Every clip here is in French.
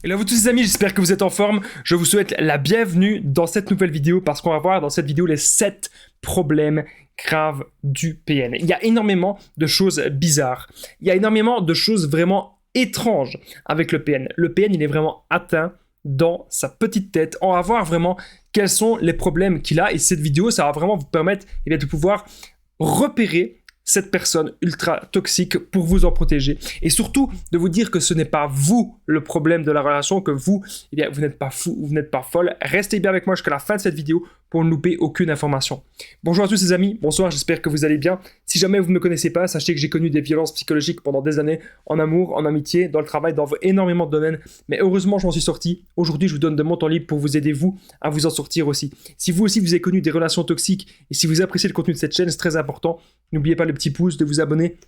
Hello à vous tous les amis, j'espère que vous êtes en forme. Je vous souhaite la bienvenue dans cette nouvelle vidéo parce qu'on va voir dans cette vidéo les 7 problèmes graves du PN. Il y a énormément de choses bizarres. Il y a énormément de choses vraiment étranges avec le PN. Le PN, il est vraiment atteint dans sa petite tête. On va voir vraiment quels sont les problèmes qu'il a et cette vidéo, ça va vraiment vous permettre de pouvoir repérer cette personne ultra toxique pour vous en protéger et surtout de vous dire que ce n'est pas vous le problème de la relation, que vous, vous n'êtes pas fou, vous n'êtes pas folle. Restez bien avec moi jusqu'à la fin de cette vidéo pour ne louper aucune information. Bonjour à tous les amis, bonsoir, j'espère que vous allez bien. Si jamais vous ne me connaissez pas, sachez que j'ai connu des violences psychologiques pendant des années, en amour, en amitié, dans le travail, dans énormément de domaines, mais heureusement je m'en suis sorti. Aujourd'hui je vous donne de mon temps libre pour vous aider vous à vous en sortir aussi. Si vous aussi vous avez connu des relations toxiques et si vous appréciez le contenu de cette chaîne, c'est très important, n'oubliez pas le petit pouce, de vous abonner,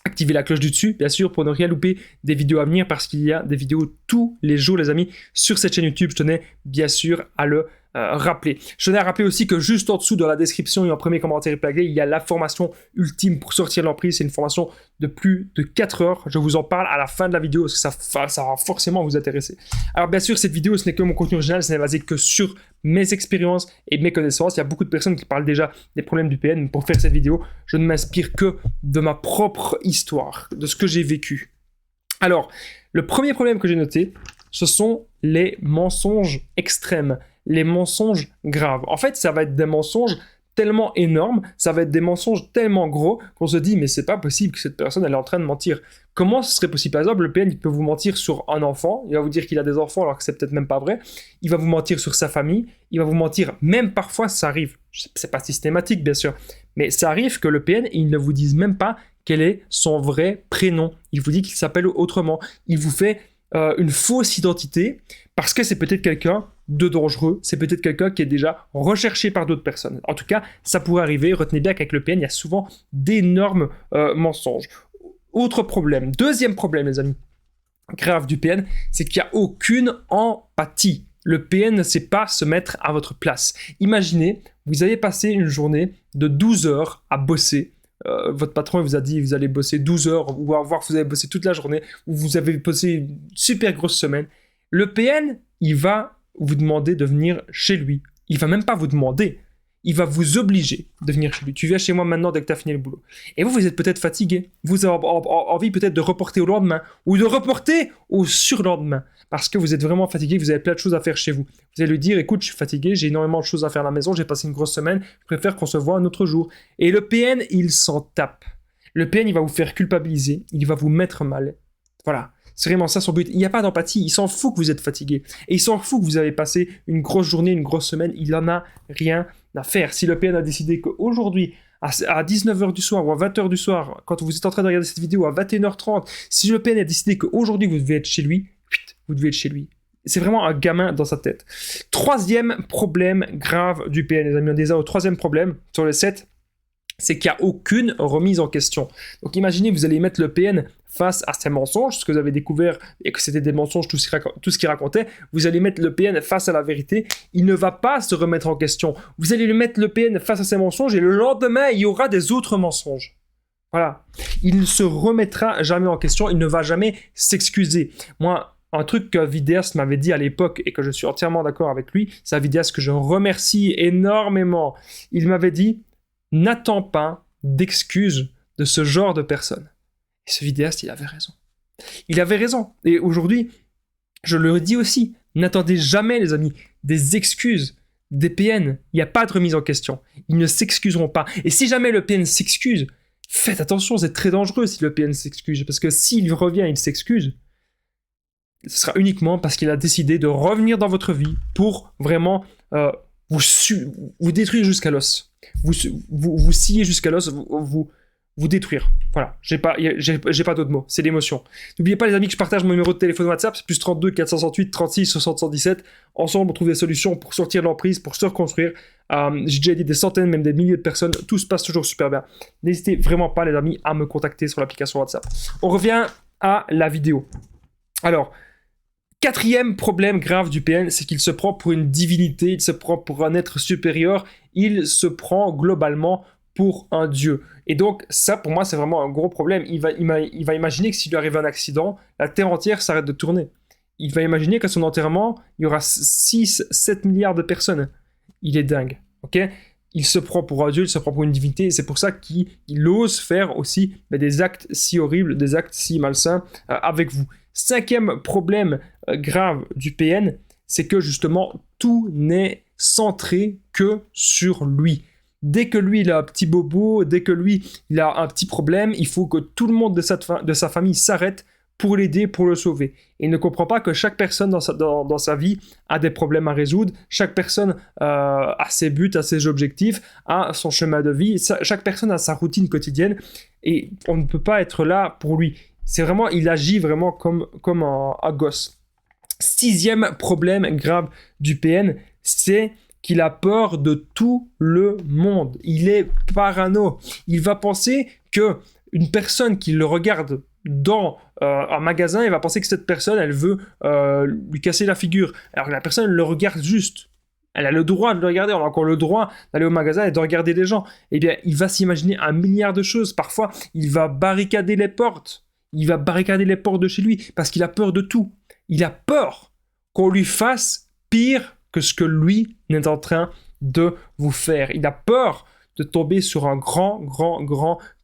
activez la cloche du dessus, bien sûr, pour ne rien louper des vidéos à venir, parce qu'il y a des vidéos tous les jours, les amis, sur cette chaîne YouTube. Je tenais bien sûr à le rappeler. Je tenais à rappeler aussi que juste en dessous, dans la description et en premier commentaire épinglé, il y a la formation ultime pour sortir de l'emprise. C'est une formation de plus de 4 heures. Je vous en parle à la fin de la vidéo, parce que ça va forcément vous intéresser. Alors bien sûr, cette vidéo, ce n'est que mon contenu original, ce n'est basé que sur mes expériences et mes connaissances. Il y a beaucoup de personnes qui parlent déjà des problèmes du PN. Pour faire cette vidéo, je ne m'inspire que de ma propre histoire, de ce que j'ai vécu. Alors, le premier problème que j'ai noté, ce sont les mensonges extrêmes, les mensonges graves. En fait, ça va être des mensonges tellement énormes, ça va être des mensonges tellement gros qu'on se dit mais c'est pas possible que cette personne elle est en train de mentir. Comment ce serait possible? Par exemple, le PN il peut vous mentir sur un enfant, il va vous dire qu'il a des enfants alors que c'est peut-être même pas vrai, il va vous mentir sur sa famille, il va vous mentir, même parfois ça arrive, c'est pas systématique bien sûr, mais ça arrive que le PN il ne vous dise même pas quel est son vrai prénom, il vous dit qu'il s'appelle autrement, il vous fait une fausse identité parce que c'est peut-être quelqu'un de dangereux, c'est peut-être quelqu'un qui est déjà recherché par d'autres personnes. En tout cas, ça pourrait arriver. Retenez bien qu'avec le PN, il y a souvent d'énormes mensonges. Autre problème, deuxième problème, les amis, grave du PN, c'est qu'il n'y a aucune empathie. Le PN ne sait pas se mettre à votre place. Imaginez, vous avez passé une journée de 12 heures à bosser. Votre patron vous a dit vous allez bosser 12 heures ou voir que vous avez bossé toute la journée ou vous avez bossé une super grosse semaine. Le PN, il va vous demander de venir chez lui. Il va même pas vous demander. Il va vous obliger de venir chez lui. Tu viens chez moi maintenant dès que tu as fini le boulot. Et vous êtes peut-être fatigué. Vous avez envie peut-être de reporter au lendemain ou de reporter au surlendemain parce que vous êtes vraiment fatigué, vous avez plein de choses à faire chez vous. Vous allez lui dire, écoute, je suis fatigué, j'ai énormément de choses à faire à la maison, j'ai passé une grosse semaine, je préfère qu'on se voit un autre jour. Et le PN, il s'en tape. Le PN, il va vous faire culpabiliser, il va vous mettre mal. Voilà. C'est vraiment ça son but. Il n'y a pas d'empathie. Il s'en fout que vous êtes fatigué. Et il s'en fout que vous avez passé une grosse journée, une grosse semaine. Il n'en a rien à faire. Si le PN a décidé qu'aujourd'hui, à 19h du soir ou à 20h du soir, quand vous êtes en train de regarder cette vidéo à 21h30, si le PN a décidé qu'aujourd'hui vous devez être chez lui, vous devez être chez lui. C'est vraiment un gamin dans sa tête. Troisième problème grave du PN, les amis. On est déjà au troisième problème sur les 7. C'est qu'il n'y a aucune remise en question. Donc imaginez, vous allez mettre le PN face à ces mensonges, ce que vous avez découvert et que c'était des mensonges, tout ce qu'il racontait, vous allez mettre le PN face à la vérité, il ne va pas se remettre en question. Vous allez lui mettre le PN face à ces mensonges et le lendemain, il y aura des autres mensonges. Voilà. Il ne se remettra jamais en question, il ne va jamais s'excuser. Moi, un truc que Vidéaste m'avait dit à l'époque et que je suis entièrement d'accord avec lui, c'est un Vidéaste que je remercie énormément. Il m'avait dit « N'attends pas d'excuses de ce genre de personnes ». Et ce vidéaste, il avait raison. Il avait raison. Et aujourd'hui, je le dis aussi, n'attendez jamais, les amis, des excuses des PN. Il n'y a pas de remise en question. Ils ne s'excuseront pas. Et si jamais le PN s'excuse, faites attention, c'est très dangereux si le PN s'excuse. Parce que s'il revient et il s'excuse, ce sera uniquement parce qu'il a décidé de revenir dans votre vie pour vraiment vous détruire jusqu'à l'os. Vous scier jusqu'à l'os, vous détruire. Voilà, j'ai pas d'autres mots, c'est l'émotion. N'oubliez pas les amis que je partage mon numéro de téléphone WhatsApp, c'est plus 32 468 36 60 117. Ensemble, on trouve des solutions pour sortir de l'emprise, pour se reconstruire. J'ai déjà aidé des centaines, même des milliers de personnes, tout se passe toujours super bien. N'hésitez vraiment pas les amis à me contacter sur l'application WhatsApp. On revient à la vidéo. Alors, quatrième problème grave du PN, c'est qu'il se prend pour une divinité, il se prend pour un être supérieur, il se prend globalement pour un dieu. Et donc, ça, pour moi, c'est vraiment un gros problème. Il va imaginer que s'il lui arrive un accident, la Terre entière s'arrête de tourner. il va imaginer qu'à son enterrement, il y aura 6-7 milliards de personnes. Il est dingue, ok? Il se prend pour un dieu, il se prend pour une divinité, et c'est pour ça qu'il ose faire aussi des actes si horribles, des actes si malsains avec vous. 5e problème grave du PN, c'est que justement, tout n'est centré que sur lui. Dès que lui, il a un petit bobo, dès que lui, il a un petit problème, il faut que tout le monde de sa famille s'arrête pour l'aider, pour le sauver. Et il ne comprend pas que chaque personne dans sa vie a des problèmes à résoudre, chaque personne a ses buts, a ses objectifs, a son chemin de vie, chaque personne a sa routine quotidienne, et on ne peut pas être là pour lui. C'est vraiment, il agit vraiment comme un gosse. 6e problème grave du PN, c'est qu'il a peur de tout le monde. Il est parano. Il va penser que une personne qui le regarde dans un magasin, il va penser que cette personne, elle veut lui casser la figure. Alors que la personne, elle le regarde juste. Elle a le droit de le regarder, on a encore le droit d'aller au magasin et de regarder les gens. Eh bien, il va s'imaginer un milliard de choses. Parfois, il va barricader les portes. Il va barricader les portes de chez lui parce qu'il a peur de tout. Il a peur qu'on lui fasse pire que ce que lui n'est en train de vous faire. Il a peur de tomber sur un grand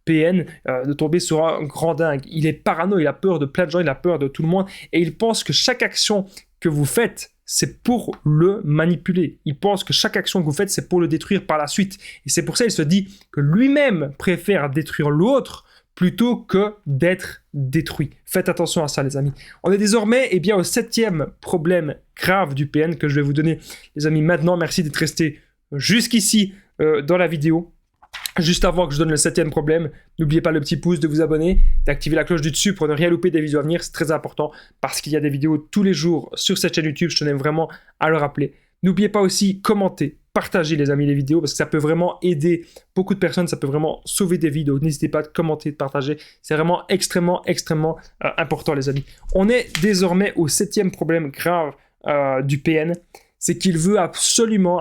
PN, de tomber sur un grand dingue. Il est parano, il a peur de plein de gens, il a peur de tout le monde, et il pense que chaque action que vous faites, c'est pour le manipuler. Il pense que chaque action que vous faites, c'est pour le détruire par la suite. Et c'est pour ça qu'il se dit que lui-même préfère détruire l'autre plutôt que d'être détruit. Faites attention à ça, les amis. On est désormais au 7e problème grave du PN que je vais vous donner, les amis, maintenant. Merci d'être resté jusqu'ici dans la vidéo. Juste avant que je donne le 7e problème, n'oubliez pas le petit pouce, de vous abonner, d'activer la cloche du dessus pour ne rien louper des vidéos à venir. C'est très important parce qu'il y a des vidéos tous les jours sur cette chaîne YouTube. Je tenais vraiment à le rappeler. N'oubliez pas aussi commenter, partager, les amis, les vidéos, parce que ça peut vraiment aider beaucoup de personnes, ça peut vraiment sauver des vies. Donc n'hésitez pas à commenter, de partager. C'est vraiment extrêmement important, les amis. On est désormais au 7e problème grave du PN. C'est qu'il veut absolument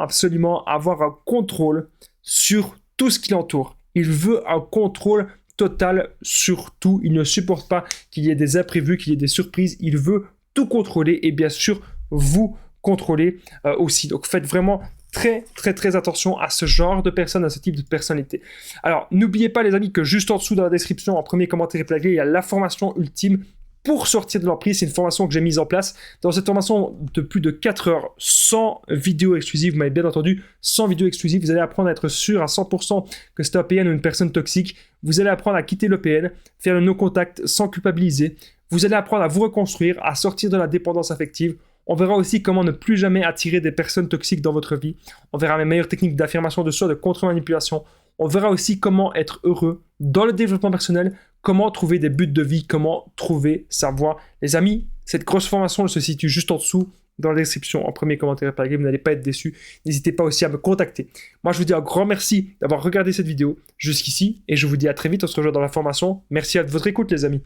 avoir un contrôle sur tout ce qui l'entoure. Il veut un contrôle total sur tout. Il ne supporte pas qu'il y ait des imprévus, qu'il y ait des surprises. Il veut tout contrôler et bien sûr vous contrôler aussi. Donc faites vraiment très attention à ce genre de personnes, à ce type de personnalité. Alors n'oubliez pas, les amis, que juste en dessous dans la description, en premier commentaire épinglé, il y a la formation ultime pour sortir de l'emprise. C'est une formation que j'ai mise en place. Dans cette formation de plus de 4 heures, 100 vidéos exclusives, vous m'avez bien entendu, 100 vidéos exclusives, vous allez apprendre à être sûr à 100% que c'est un PN ou une personne toxique. Vous allez apprendre à quitter le PN, faire le no-contact sans culpabiliser. Vous allez apprendre à vous reconstruire, à sortir de la dépendance affective. On verra aussi comment ne plus jamais attirer des personnes toxiques dans votre vie. On verra mes meilleures techniques d'affirmation de soi, de contre-manipulation. On verra aussi comment être heureux dans le développement personnel, comment trouver des buts de vie, comment trouver sa voie. Les amis, cette grosse formation elle se situe juste en dessous dans la description, en premier commentaire épinglé. Vous n'allez pas être déçus. N'hésitez pas aussi à me contacter. Moi, je vous dis un grand merci d'avoir regardé cette vidéo jusqu'ici et je vous dis à très vite. On se rejoint dans la formation. Merci à votre écoute, les amis.